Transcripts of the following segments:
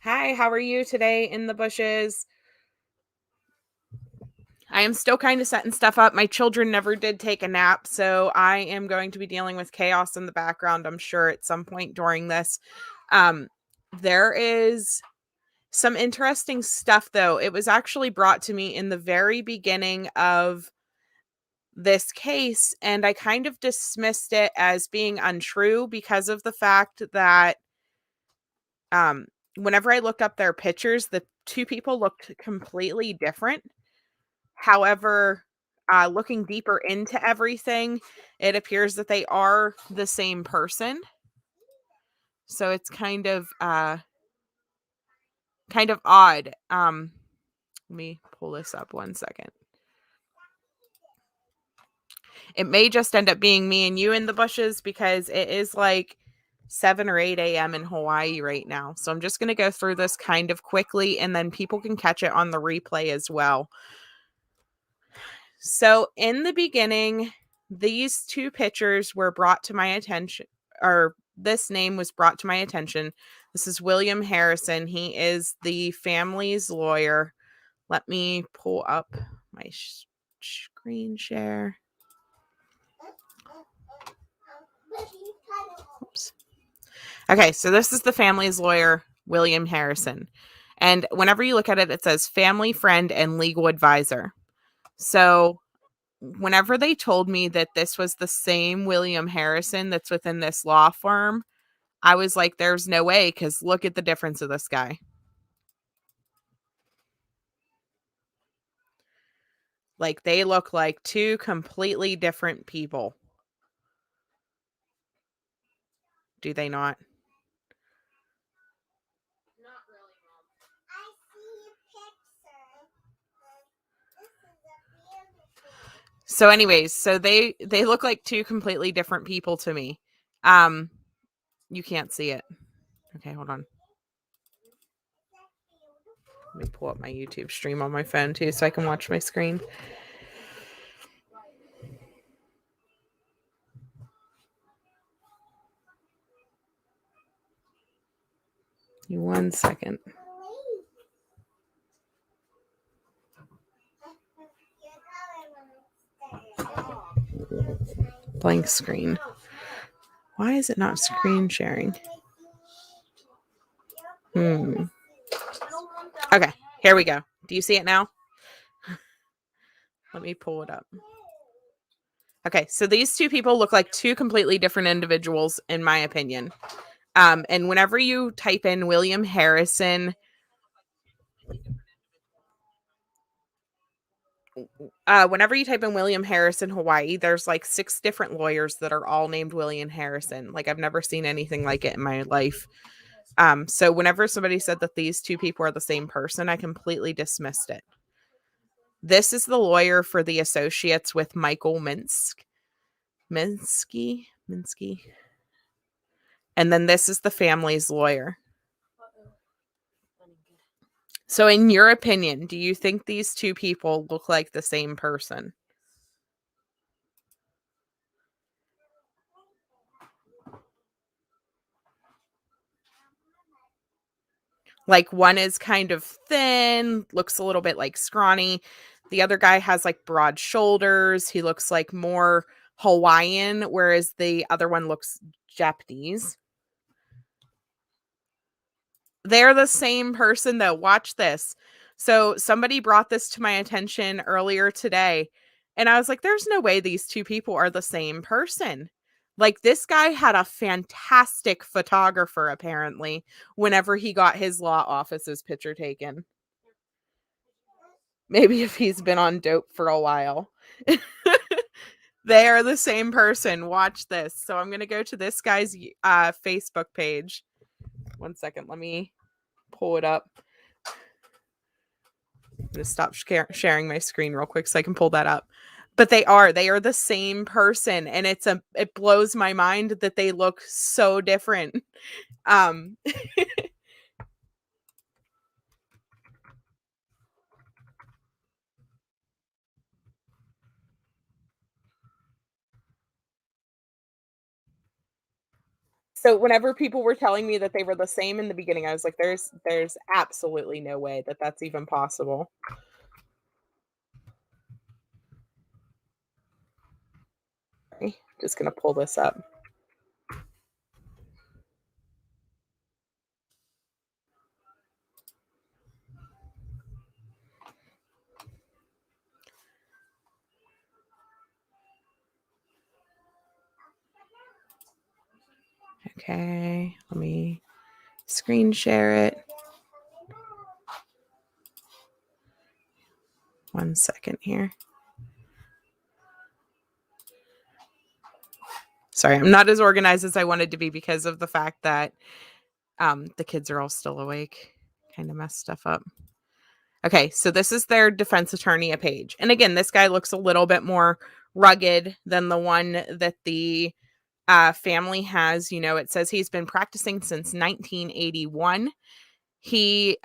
Hi, how are you today in the bushes? I am still kind of setting stuff up. My children never did take a nap, so I am going to be dealing with chaos in the background, I'm sure, at some point during this. Um, there is some interesting stuff, though. It was actually brought to me in the very beginning of this case, and I kind of dismissed it as being untrue because of the fact that um, whenever I looked up their pictures, the two people looked completely different. However, looking deeper into everything, it appears that they are the same person. So it's kind of odd. Let me pull this up one second. It may just end up being me and you in the bushes because it is like 7 or 8 a.m. in Hawaii right now. So I'm just going to go through this kind of quickly and then people can catch it on the replay as well. So in the beginning, these two pictures were brought to my attention, or this name was brought to my attention. This is William Harrison. He is the family's lawyer. Let me pull up my screen share. Oops. Okay, so this is the family's lawyer, William Harrison. And whenever you look at it, it says family friend and legal advisor. So whenever they told me that this was the same William Harrison that's within this law firm, I was like, there's no way, because look at the difference of this guy. Like, they look like two completely different people. Do they not? Not really, Mom. I see a picture. So anyways, so they look like two completely different people to me. You can't see it. Okay, hold on. Let me pull up my YouTube stream on my phone too so I can watch my screen. One second. Blank screen. Why is it not screen sharing? Okay, here we go. Do you see it now? Let me pull it up. Okay, so these two people look like two completely different individuals, in my opinion. And whenever you type in William Harrison, Hawaii, there's like 6 different lawyers that are all named William Harrison. Like, I've never seen anything like it in my life. So whenever somebody said that these two people are the same person, I completely dismissed it. This is the lawyer for the associates with Michael Minsky. And then this is the family's lawyer. So in your opinion, do you think these two people look like the same person? Like, one is kind of thin, looks a little bit like scrawny. The other guy has like broad shoulders. He looks like more Hawaiian, whereas the other one looks Japanese. They're the same person, though. Watch this. So somebody brought this to my attention earlier today, and I was like, there's no way these two people are the same person. Like, this guy had a fantastic photographer, apparently, whenever he got his law office's picture taken. Maybe if he's been on dope for a while. They are the same person. Watch this. So I'm going to go to this guy's Facebook page. One second. Let me pull it up. I'm going to stop sharing my screen real quick so I can pull that up. But they are the same person, and it blows my mind that they look so different. So whenever people were telling me that they were the same in the beginning, I was like, there's absolutely no way that that's even possible. Okay, just gonna pull this up. Okay, let me screen share it. 1 second here. Sorry, I'm not as organized as I wanted to be because of the fact that the kids are all still awake. Kind of messed stuff up. Okay, so this is their defense attorney page. And again, this guy looks a little bit more rugged than the one that the family has. You know, it says he's been practicing since 1981. He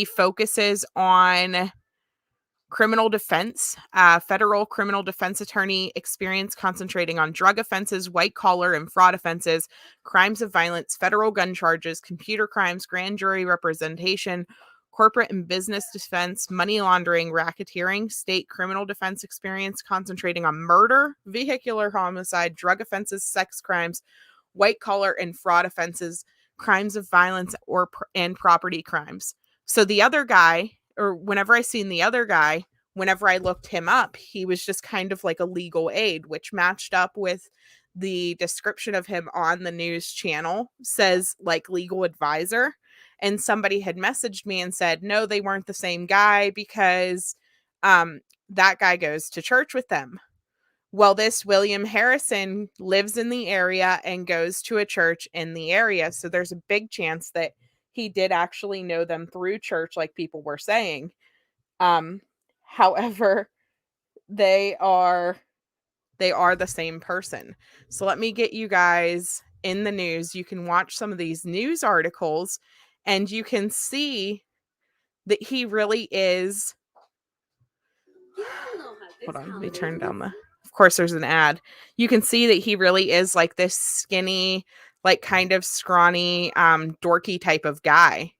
focuses on criminal defense, federal criminal defense attorney experience concentrating on drug offenses, white collar and fraud offenses, crimes of violence, federal gun charges, computer crimes, grand jury representation, corporate and business defense, money laundering, racketeering, state criminal defense experience concentrating on murder, vehicular homicide, drug offenses, sex crimes, white collar and fraud offenses, crimes of violence and property crimes. So the other guy, or whenever I seen the other guy, whenever I looked him up, he was just kind of like a legal aid, which matched up with the description of him on the news channel, says like legal advisor. And somebody had messaged me and said, no, they weren't the same guy because that guy goes to church with them. Well, this William Harrison lives in the area and goes to a church in the area. So there's a big chance that he did actually know them through church, like people were saying. However, they are the same person. So let me get you guys in the news. You can watch some of these news articles and you can see that he really is. Hold on, let me turn down the. Of course, there's an ad. You can see that he really is like this skinny, like kind of scrawny, dorky type of guy.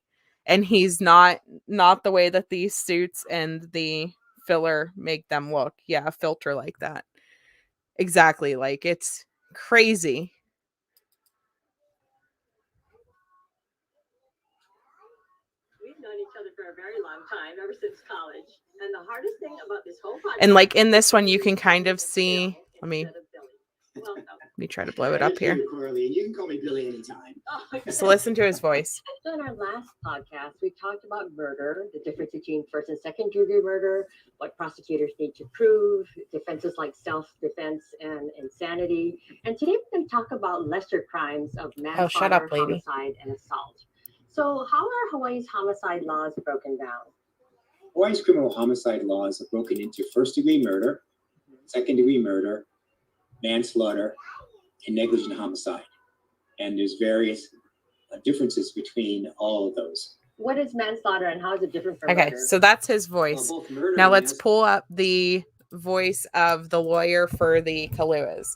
And he's not the way that these suits and the filler make them look. Yeah, a filter like that. Exactly. Like, it's crazy. We've known each other for a very long time, ever since college. And the hardest thing about this whole podcast. And like in this one, you can kind of see. Let me try to blow it up here. You can call me Billy anytime. So listen to his voice. So in our last podcast, we talked about murder, the difference between first and second degree murder, what prosecutors need to prove, defenses like self-defense and insanity. And today we're going to talk about lesser crimes of manslaughter, homicide, and assault. So how are Hawaii's homicide laws broken down? Hawaii's criminal homicide laws are broken into first-degree murder, second-degree murder, manslaughter, and negligent homicide. And there's various differences between all of those. What is manslaughter and how is it different from murder? So that's his voice. Now let's pull up the voice of the lawyer for the Kaluas.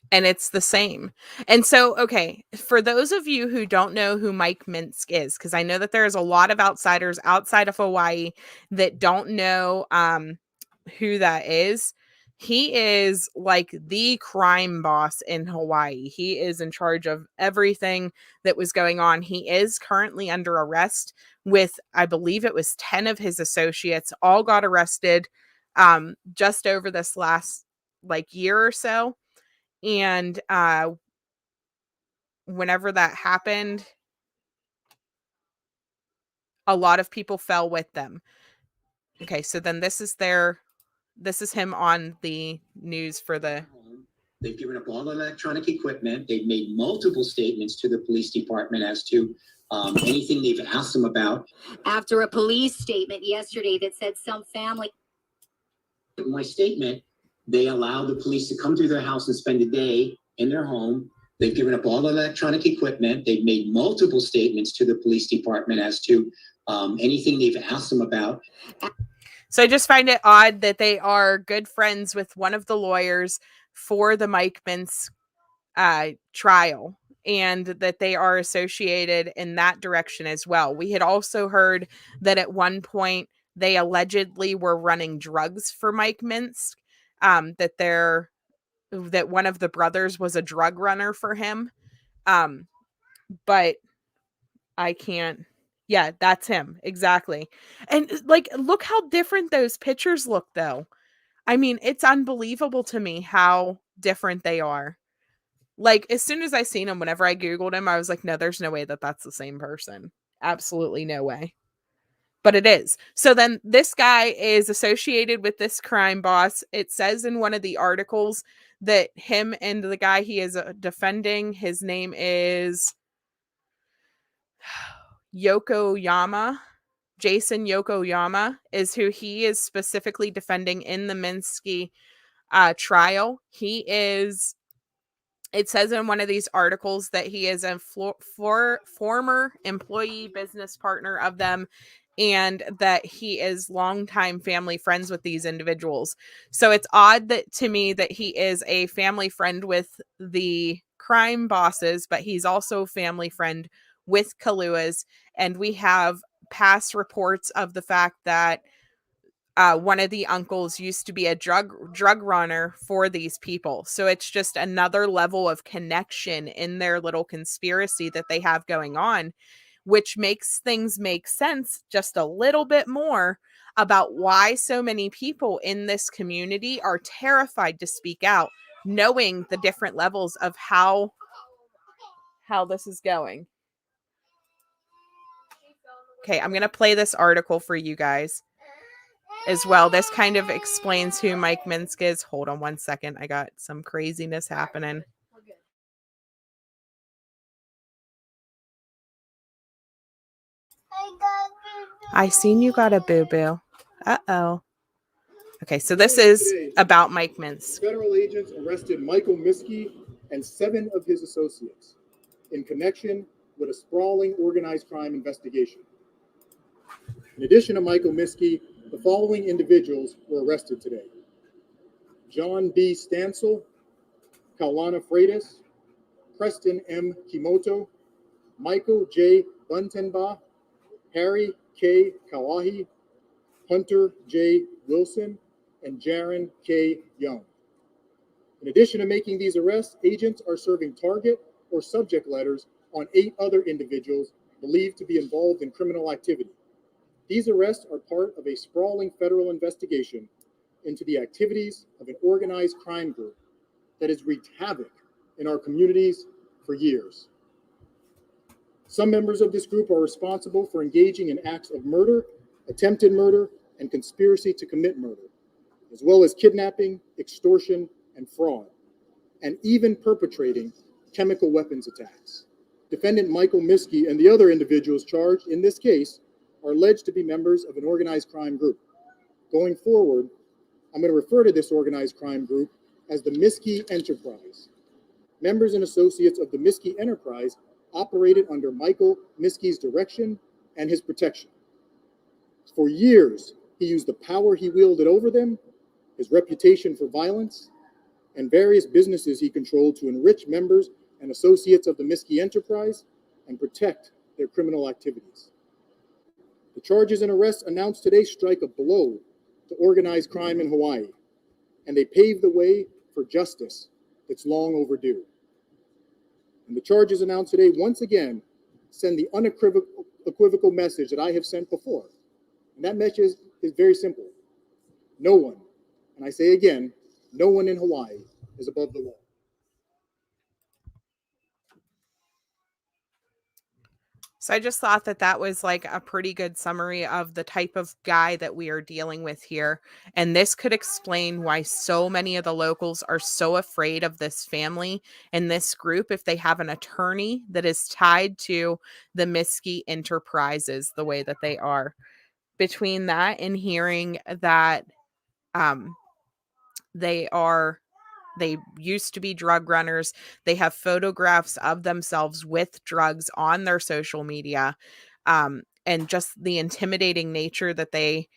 And it's the same. And so, okay, for those of you who don't know who Mike Minsky is, because I know that there's a lot of outsiders outside of Hawaii that don't know who that is. He is like the crime boss in Hawaii. He is in charge of everything that was going on. He is currently under arrest with, I believe it was 10 of his associates, all got arrested just over this last like year or so. And whenever that happened, a lot of people fell with them. Okay, so then this is him on the news for the. They've given up all electronic equipment. They've made multiple statements to the police department as to anything they've asked them about. After a police statement yesterday that said some family. My statement They allow the police to come to their house and spend a day in their home. They've given up all the electronic equipment. They've made multiple statements to the police department as to anything they've asked them about. So I just find it odd that they are good friends with one of the lawyers for the Mike Minsky trial, and that they are associated in that direction as well. We had also heard that at one point they allegedly were running drugs for Mike Minsky, that one of the brothers was a drug runner for him. But I can't. Yeah, that's him. Exactly. And like, look how different those pictures look, though. I mean, it's unbelievable to me how different they are. Like, as soon as I seen him, whenever I Googled him, I was like, no, there's no way that that's the same person. Absolutely no way. But it is. So then this guy is associated with this crime boss. It says in one of the articles that him and the guy he is defending, his name is Yokoyama. Jason Yokoyama is who he is specifically defending in the Minsky trial. He is, it says in one of these articles that he is a former employee business partner of them, and that he is longtime family friends with these individuals. So it's odd that to me that he is a family friend with the crime bosses, but he's also a family friend with Kalua's. And we have past reports of the fact that one of the uncles used to be a drug runner for these people. So it's just another level of connection in their little conspiracy that they have going on, which makes things make sense just a little bit more about why so many people in this community are terrified to speak out, knowing the different levels of how this is going. Okay, I'm going to play this article for you guys as well. This kind of explains who Mike Minsky is. Hold on one second. I got some craziness happening. I seen you got a boo-boo. Uh-oh. Okay, so this is about Mike Minsky. Federal agents arrested Michael Miske and 7 of his associates in connection with a sprawling organized crime investigation. In addition to Michael Miske, the following individuals were arrested today: John B. Stansel, Kaulana Freitas, Preston M. Kimoto, Michael J. Buntenba, Harry K. Kawahi, Hunter J. Wilson, and Jaron K. Young. In addition to making these arrests, agents are serving target or subject letters on 8 other individuals believed to be involved in criminal activity. These arrests are part of a sprawling federal investigation into the activities of an organized crime group that has wreaked havoc in our communities for years. Some members of this group are responsible for engaging in acts of murder, attempted murder, and conspiracy to commit murder, as well as kidnapping, extortion, and fraud, and even perpetrating chemical weapons attacks. Defendant Michael Miske and the other individuals charged in this case are alleged to be members of an organized crime group. Going forward, I'm going to refer to this organized crime group as the Miske Enterprise. Members and associates of the Miske Enterprise operated under Michael Miske's direction and his protection. For years, he used the power he wielded over them, his reputation for violence, and various businesses he controlled to enrich members and associates of the Miske Enterprise and protect their criminal activities. The charges and arrests announced today strike a blow to organized crime in Hawaii, and they pave the way for justice that's long overdue. And the charges announced today once again send the unequivocal message that I have sent before. And that message is very simple. No one, and I say again, no one in Hawaii is above the law. So I just thought that that was like a pretty good summary of the type of guy that we are dealing with here. And this could explain why so many of the locals are so afraid of this family and this group if they have an attorney that is tied to the Miske Enterprises the way that they are. Between that and hearing that They used to be drug runners. They have photographs of themselves with drugs on their social media. And just the intimidating nature that they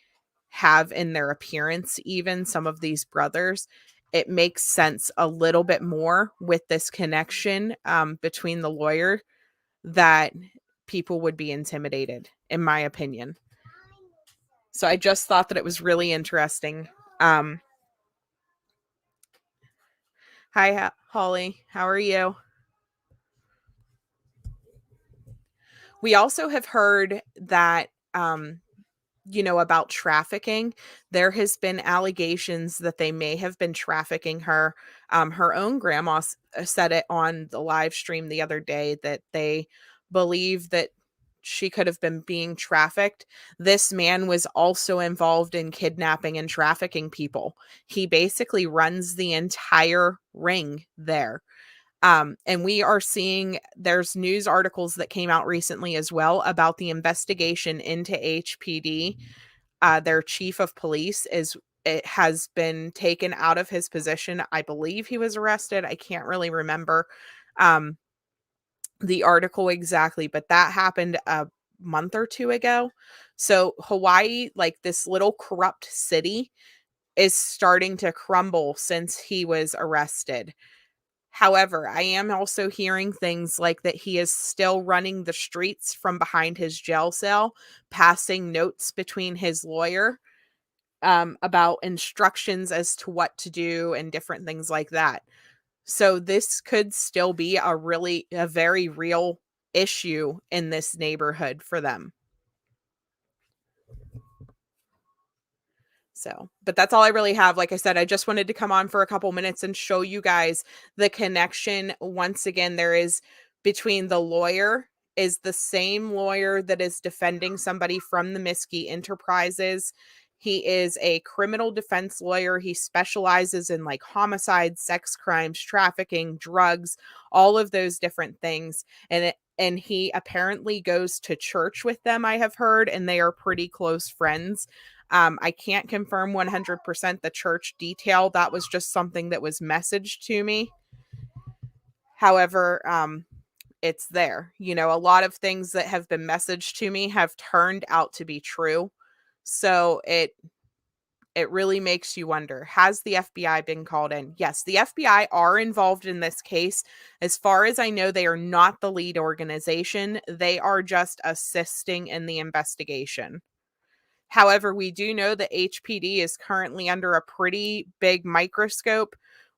have in their appearance, even some of these brothers, it makes sense a little bit more with this connection between the lawyer that people would be intimidated, in my opinion. So I just thought that it was really interesting. Hi, Holly. How are you? We also have heard that, about trafficking. There has been allegations that they may have been trafficking her. Her own grandma said it on the live stream the other day that they believe that she could have been being trafficked. This man was also involved in kidnapping and trafficking people. He basically runs the entire ring there. And we are seeing there's news articles that came out recently as well about the investigation into HPD. Their chief of police has been taken out of his position. I believe he was arrested. I can't really remember the article exactly, but that happened a month or two ago. So Hawaii, like this little corrupt city, is starting to crumble since he was arrested. However, I am also hearing things like that he is still running the streets from behind his jail cell, passing notes between his lawyer about instructions as to what to do and different things like that. So this could still be a very real issue in this neighborhood for them. So, but that's all I really have. Like I said, I just wanted to come on for a couple minutes and show you guys the connection. Once again, there is between the lawyer is the same lawyer that is defending somebody from the Miske Enterprises. He is a criminal defense lawyer. He specializes in like homicide, sex crimes, trafficking, drugs, all of those different things. And he apparently goes to church with them, I have heard, and they are pretty close friends. I can't confirm 100% the church detail. That was just something that was messaged to me. However, it's there. A lot of things that have been messaged to me have turned out to be true. So it really makes you wonder, has the FBI been called in? Yes, the FBI are involved in this case. As far as I know, they are not the lead organization. They are just assisting in the investigation. However, we do know that HPD is currently under a pretty big microscope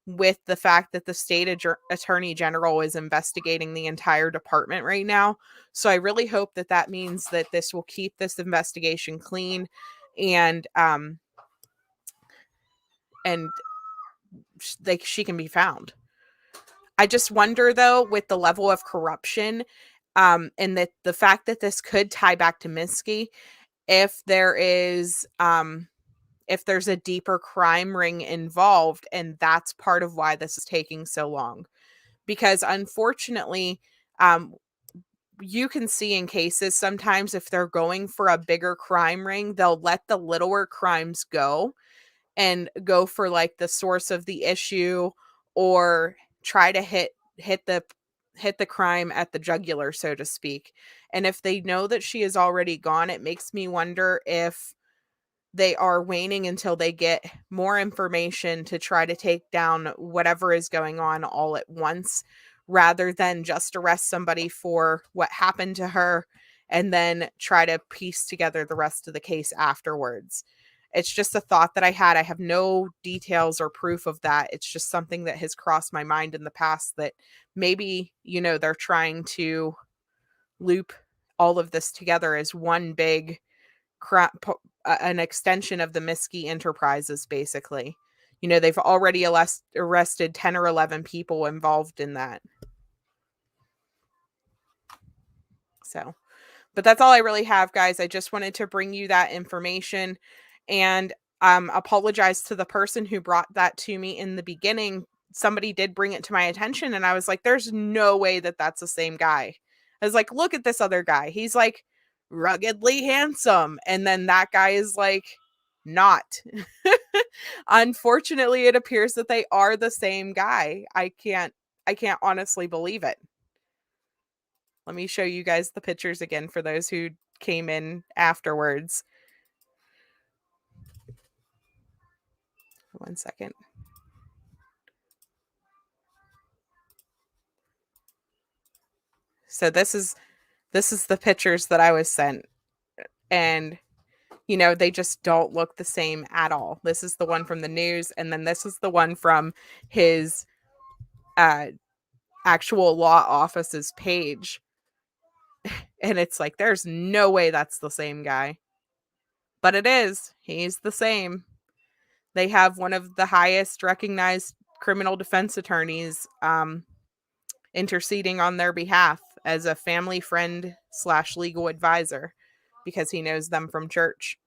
with the fact that the state attorney general is investigating the entire department right now. So I really hope that that means that this will keep this investigation clean and she can be found. I just wonder though, with the level of corruption and that the fact that this could tie back to Minsky, if there's a deeper crime ring involved, and that's part of why this is taking so long. Because unfortunately, you can see in cases sometimes if they're going for a bigger crime ring, they'll let the littler crimes go and go for like the source of the issue or try to hit the crime at the jugular, so to speak. And if they know that she is already gone, it makes me wonder if they are waiting until they get more information to try to take down whatever is going on all at once, rather than just arrest somebody for what happened to her and then try to piece together the rest of the case afterwards. It's just a thought that I had. I have no details or proof of that. It's just something that has crossed my mind in the past that maybe, they're trying to loop all of this together as one big an extension of the Miske Enterprises, basically. They've already arrested 10 or 11 people involved in that. So, but that's all I really have, guys. I just wanted to bring you that information and apologize to the person who brought that to me in the beginning. Somebody did bring it to my attention and I was like, there's no way that that's the same guy. I was like, look at this other guy. He's like ruggedly handsome. And then that guy is like not. Unfortunately, it appears that they are the same guy. I can't honestly believe it. Let me show you guys the pictures again for those who came in afterwards. One second. So this is the pictures that I was sent, and you know, they just don't look the same at all. This is the one from the news, and then this is the one from his actual law office's page. And it's like, there's no way that's the same guy. But it is. He's the same. They have one of the highest recognized criminal defense attorneys interceding on their behalf as a family friend / legal advisor because he knows them from church.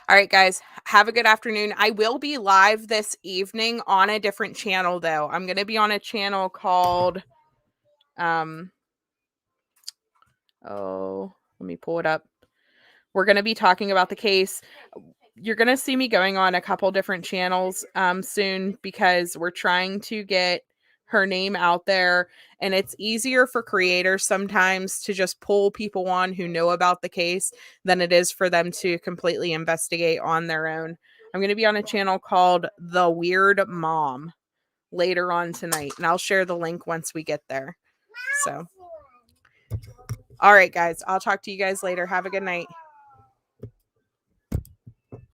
All right, guys, have a good afternoon. I will be live this evening on a different channel, though. I'm going to be on a channel called, let me pull it up. We're going to be talking about the case. You're going to see me going on a couple different channels soon because we're trying to get her name out there, and it's easier for creators sometimes to just pull people on who know about the case than it is for them to completely investigate on their own. I'm going to be on a channel called The Weird Mom later on tonight, and I'll share the link once we get there. So, all right, guys, I'll talk to you guys later. Have a good night.